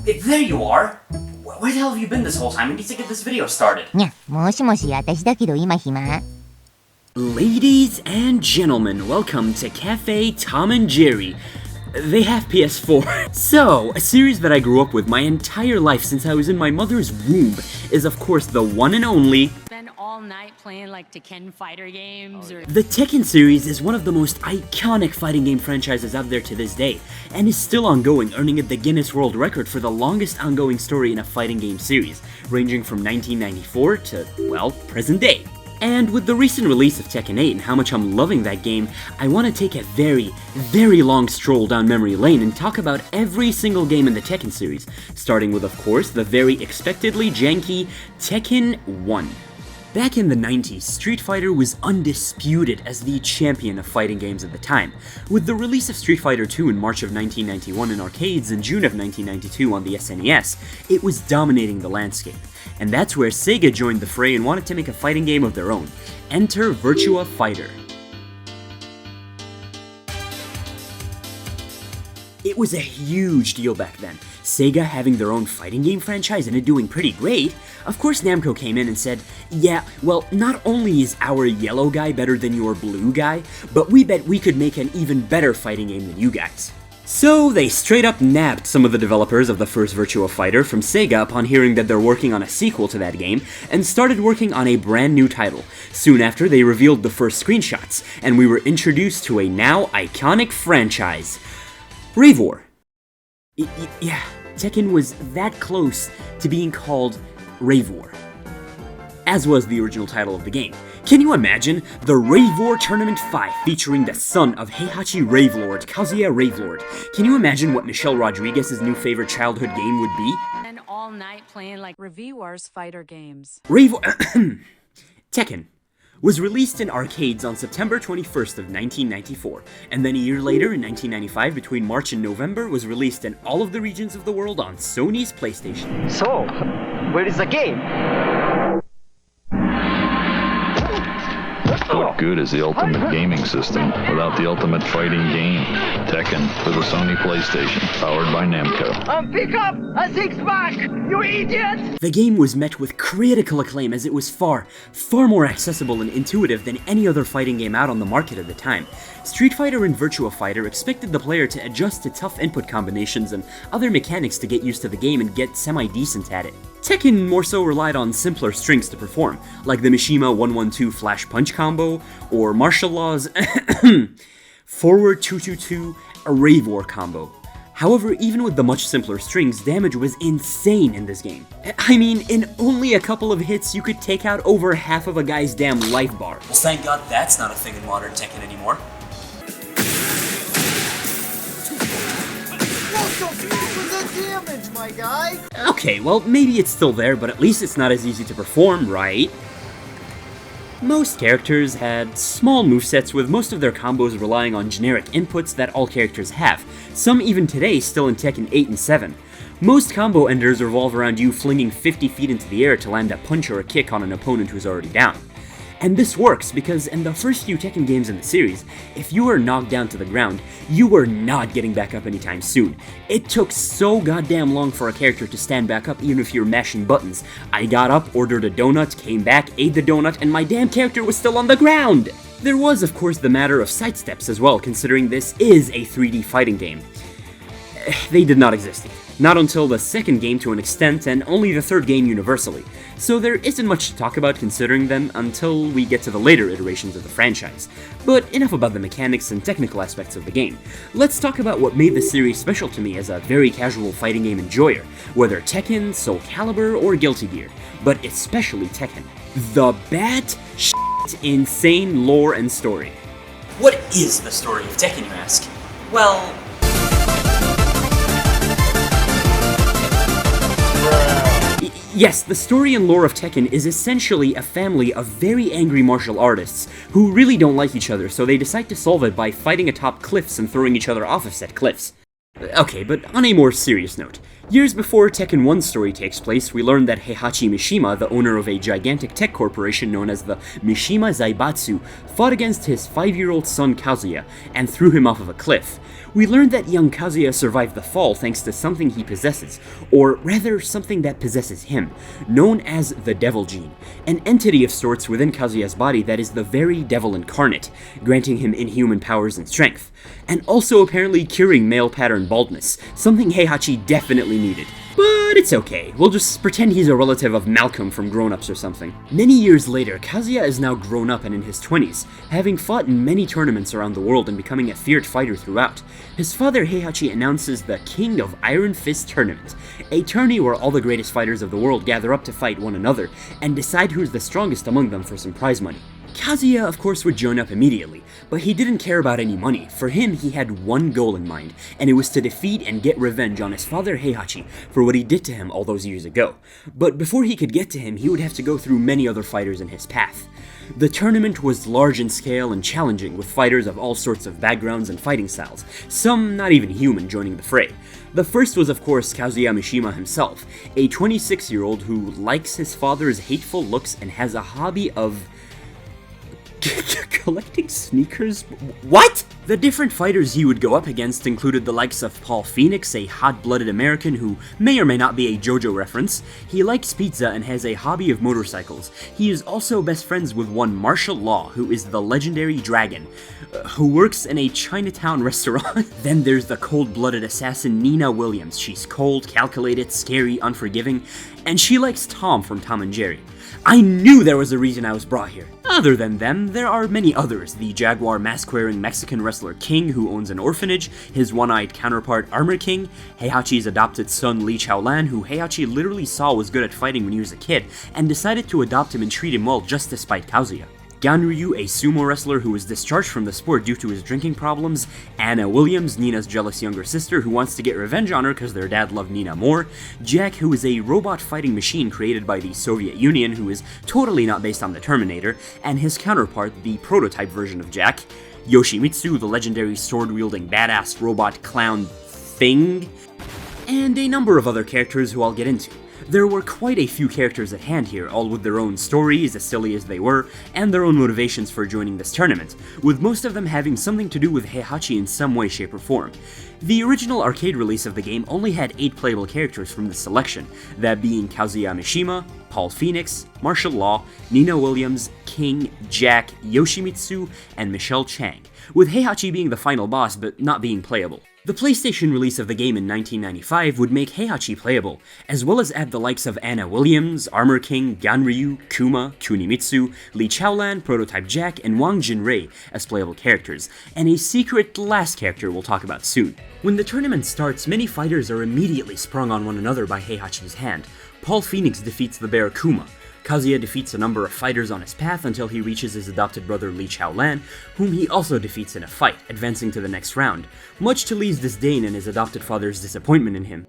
There you are! Where the hell have you been this whole time? We need to get this video started. にゃ、もしもし、私だけど今暇。Ladies and gentlemen, welcome to Cafe Tom and Jerry. They have PS4. So, a series that I grew up with my entire life since I was in my mother's womb is of course the one and only Spend all night playing like Tekken fighter games or... The Tekken series is one of the most iconic fighting game franchises out there to this day, and is still ongoing, earning it the Guinness World Record for the longest ongoing story in a fighting game series, ranging from 1994 to, well, present day. And with the recent release of Tekken 8 and how much I'm loving that game, I want to take a very, very long stroll down memory lane and talk about every single game in the Tekken series, starting with, of course, the very expectedly janky Tekken 1. Back in the 90s, Street Fighter was undisputed as the champion of fighting games at the time. With the release of Street Fighter 2 in March of 1991 in arcades and June of 1992 on the SNES, it was dominating the landscape. And that's where Sega joined the fray and wanted to make a fighting game of their own. Enter Virtua Fighter. It was a huge deal back then, Sega having their own fighting game franchise and it doing pretty great. Of course Namco came in and said, yeah, well, not only is our yellow guy better than your blue guy, but we bet we could make an even better fighting game than you guys. So they straight up nabbed some of the developers of the first Virtua Fighter from Sega upon hearing that they're working on a sequel to that game, and started working on a brand new title. Soon after, they revealed the first screenshots, and we were introduced to a now iconic franchise. Rave War. Yeah, Tekken was that close to being called Rave War, as was the original title of the game. Can you imagine the Rave War Tournament 5 featuring the son of Heihachi Ravelord, Kazuya Ravelord? Can you imagine what Michelle Rodriguez's new favorite childhood game would be? Spend all night playing like Reviewers fighter games. Rave War Tekken was released in arcades on September 21st of 1994, and then a year later, in 1995, between March and November, was released in all of the regions of the world on Sony's PlayStation. So, where is the game? What good is the ultimate gaming system without the ultimate fighting game? Tekken for the Sony PlayStation, powered by Namco. Pick up a six-pack, you idiot! The game was met with critical acclaim as it was far more accessible and intuitive than any other fighting game out on the market at the time. Street Fighter and Virtua Fighter expected the player to adjust to tough input combinations and other mechanics to get used to the game and get semi-decent at it. Tekken more so relied on simpler strings to perform, like the Mishima 112 Flash Punch combo, or Martial Law's Forward 222 a Rave War combo. However, even with the much simpler strings, damage was insane in this game. I mean, in only a couple of hits, you could take out over half of a guy's damn life bar. Well, thank God that's not a thing in modern Tekken anymore. Damage, my guy! Okay, well, maybe it's still there, but at least it's not as easy to perform, right? Most characters had small movesets, with most of their combos relying on generic inputs that all characters have, some even today still in Tekken 8 and 7. Most combo enders revolve around you flinging 50 feet into the air to land a punch or a kick on an opponent who's already down. And this works because in the first few Tekken games in the series, if you were knocked down to the ground, you were not getting back up anytime soon. It took so goddamn long for a character to stand back up even if you're mashing buttons. I got up, ordered a donut, came back, ate the donut, and my damn character was still on the ground! There was, of course, the matter of sidesteps as well, considering this is a 3D fighting game. They did not exist yet. Not until the second game to an extent, and only the third game universally. So there isn't much to talk about considering them until we get to the later iterations of the franchise. But enough about the mechanics and technical aspects of the game. Let's talk about what made the series special to me as a very casual fighting game enjoyer, whether Tekken, Soul Calibur, or Guilty Gear, but especially Tekken. The insane lore and story. What is the story of Tekken, you ask? Well, yes, the story and lore of Tekken is essentially a family of very angry martial artists who really don't like each other, so they decide to solve it by fighting atop cliffs and throwing each other off of said cliffs. Okay, but on a more serious note, Years before Tekken 1's story takes place, we learn that Heihachi Mishima, the owner of a gigantic tech corporation known as the Mishima Zaibatsu, fought against his 5-year-old son Kazuya and threw him off of a cliff. We learned that young Kazuya survived the fall thanks to something he possesses, or rather something that possesses him, known as the Devil Gene, an entity of sorts within Kazuya's body that is the very devil incarnate, granting him inhuman powers and strength, and also apparently curing male pattern baldness, something Heihachi definitely needed. But it's okay, we'll just pretend he's a relative of Malcolm from Grown Ups or something. Many years later, Kazuya is now grown up and in his 20s, having fought in many tournaments around the world and becoming a feared fighter throughout. His father Heihachi announces the King of Iron Fist Tournament, a tourney where all the greatest fighters of the world gather up to fight one another and decide who's the strongest among them for some prize money. Kazuya, of course, would join up immediately, but he didn't care about any money. For him, he had one goal in mind, and it was to defeat and get revenge on his father Heihachi for what he did to him all those years ago. But before he could get to him, he would have to go through many other fighters in his path. The tournament was large in scale and challenging, with fighters of all sorts of backgrounds and fighting styles, some not even human joining the fray. The first was, of course, Kazuya Mishima himself, a 26-year-old who likes his father's hateful looks and has a hobby of collecting sneakers? What? The different fighters he would go up against included the likes of Paul Phoenix, a hot-blooded American who may or may not be a JoJo reference. He likes pizza and has a hobby of motorcycles. He is also best friends with one Martial Law, who is the legendary dragon, who works in a Chinatown restaurant. Then there's the cold-blooded assassin Nina Williams. She's cold, calculated, scary, unforgiving, and she likes Tom from Tom and Jerry. I knew there was a reason I was brought here. Other than them, there are many others. The Jaguar mask-wearing Mexican wrestler King, who owns an orphanage, his one-eyed counterpart Armor King, Heihachi's adopted son Li Chaolan, who Heihachi literally saw was good at fighting when he was a kid, and decided to adopt him and treat him well just to spite Kazuya. Ganryu, a sumo wrestler who was discharged from the sport due to his drinking problems, Anna Williams, Nina's jealous younger sister who wants to get revenge on her because their dad loved Nina more, Jack, who is a robot fighting machine created by the Soviet Union who is totally not based on the Terminator, and his counterpart, the prototype version of Jack, Yoshimitsu, the legendary sword-wielding badass robot clown thing, and a number of other characters who I'll get into. There were quite a few characters at hand here, all with their own stories, as silly as they were, and their own motivations for joining this tournament, with most of them having something to do with Heihachi in some way, shape, or form. The original arcade release of the game only had 8 playable characters from the selection, that being Kazuya Mishima, Paul Phoenix, Martial Law, Nina Williams, King, Jack, Yoshimitsu, and Michelle Chang, with Heihachi being the final boss but not being playable. The PlayStation release of the game in 1995 would make Heihachi playable, as well as add the likes of Anna Williams, Armor King, Ganryu, Kuma, Kunimitsu, Li Chaolan, Prototype Jack, and Wang Jinrei as playable characters, and a secret last character we'll talk about soon. When the tournament starts, many fighters are immediately sprung on one another by Heihachi's hand. Paul Phoenix defeats the bear Kuma. Kazuya defeats a number of fighters on his path until he reaches his adopted brother Li Chaolan, whom he also defeats in a fight, advancing to the next round, much to Li's disdain and his adopted father's disappointment in him.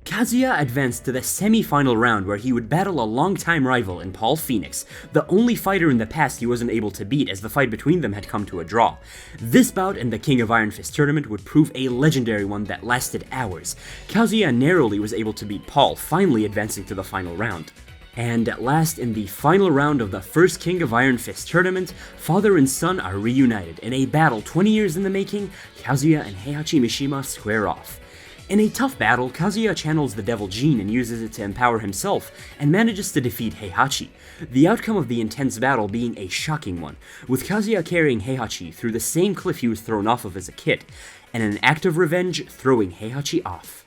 Kazuya advanced to the semi-final round where he would battle a longtime rival in Paul Phoenix, the only fighter in the past he wasn't able to beat as the fight between them had come to a draw. This bout in the King of Iron Fist tournament would prove a legendary one that lasted hours. Kazuya narrowly was able to beat Paul, finally advancing to the final round. And at last, in the final round of the first King of Iron Fist tournament, father and son are reunited. In a battle 20 years in the making, Kazuya and Heihachi Mishima square off. In a tough battle, Kazuya channels the Devil Gene and uses it to empower himself, and manages to defeat Heihachi, the outcome of the intense battle being a shocking one, with Kazuya carrying Heihachi through the same cliff he was thrown off of as a kid, and in an act of revenge, throwing Heihachi off.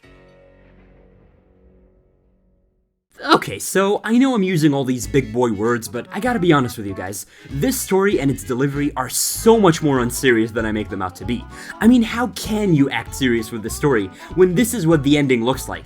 Okay, so I know I'm using all these big boy words, but I gotta be honest with you guys. This story and its delivery are so much more unserious than I make them out to be. I mean, how can you act serious with this story when this is what the ending looks like?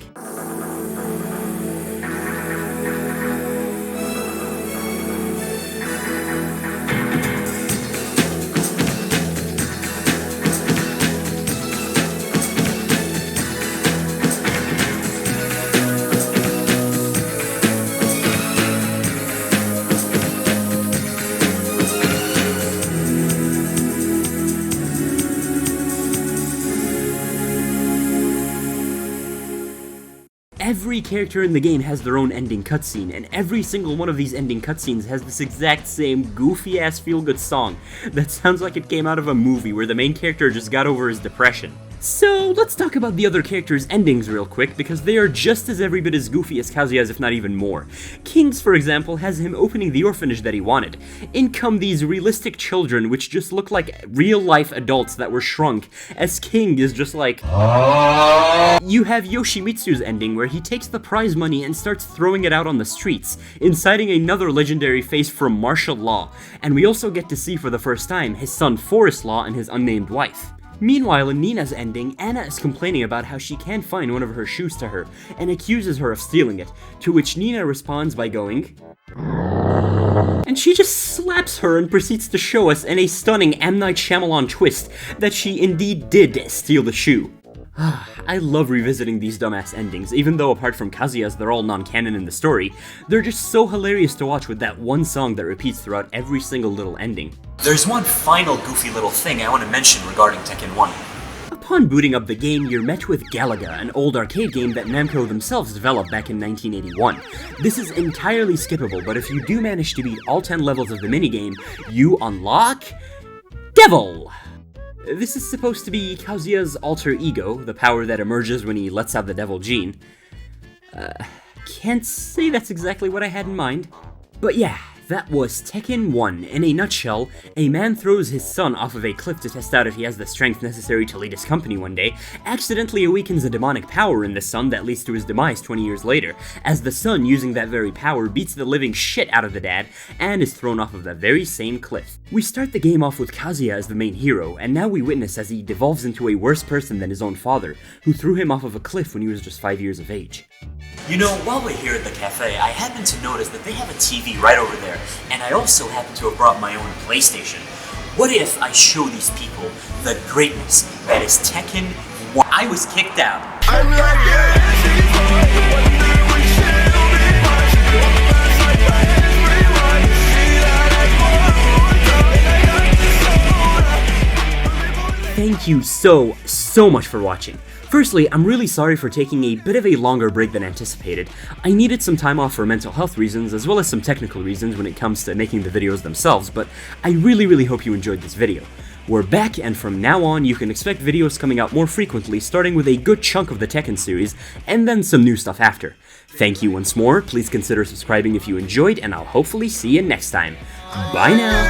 Every character in the game has their own ending cutscene, and every single one of these ending cutscenes has this exact same goofy-ass feel-good song that sounds like it came out of a movie where the main character just got over his depression. So, let's talk about the other characters' endings real quick, because they are just as every bit as goofy as Kazuya's, if not even more. King's, for example, has him opening the orphanage that he wanted. In come these realistic children, which just look like real-life adults that were shrunk, as King is just like... You have Yoshimitsu's ending, where he takes the prize money and starts throwing it out on the streets, inciting another legendary face from martial law, and we also get to see for the first time his son Forest Law and his unnamed wife. Meanwhile, in Nina's ending, Anna is complaining about how she can't find one of her shoes to her, and accuses her of stealing it, to which Nina responds by going... And she just slaps her and proceeds to show us in a stunning M. Night Shyamalan twist that she indeed did steal the shoe. I love revisiting these dumbass endings, even though apart from Kazuya's they're all non-canon in the story. They're just so hilarious to watch with that one song that repeats throughout every single little ending. There's one final goofy little thing I want to mention regarding Tekken 1. Upon booting up the game, you're met with Galaga, an old arcade game that Namco themselves developed back in 1981. This is entirely skippable, but if you do manage to beat all 10 levels of the minigame, you unlock... Devil! This is supposed to be Kazuya's alter ego, the power that emerges when he lets out the devil gene. Can't say that's exactly what I had in mind. But yeah, that was Tekken 1. In a nutshell, a man throws his son off of a cliff to test out if he has the strength necessary to lead his company one day, accidentally awakens a demonic power in the son that leads to his demise 20 years later, as the son, using that very power, beats the living shit out of the dad, and is thrown off of that very same cliff. We start the game off with Kazuya as the main hero, and now we witness as he devolves into a worse person than his own father, who threw him off of a cliff when he was just 5 years of age. You know, while we're here at the cafe, I happened to notice that they have a TV right over there, and I also happen to have brought my own PlayStation. What if I show these people the greatness that is Tekken 1? I was kicked out. Thank you so much for watching. Firstly, I'm really sorry for taking a bit of a longer break than anticipated. I needed some time off for mental health reasons, as well as some technical reasons when it comes to making the videos themselves, but I really hope you enjoyed this video. We're back, and from now on, you can expect videos coming out more frequently, starting with a good chunk of the Tekken series, and then some new stuff after. Thank you once more, please consider subscribing if you enjoyed, and I'll hopefully see you next time. Bye now!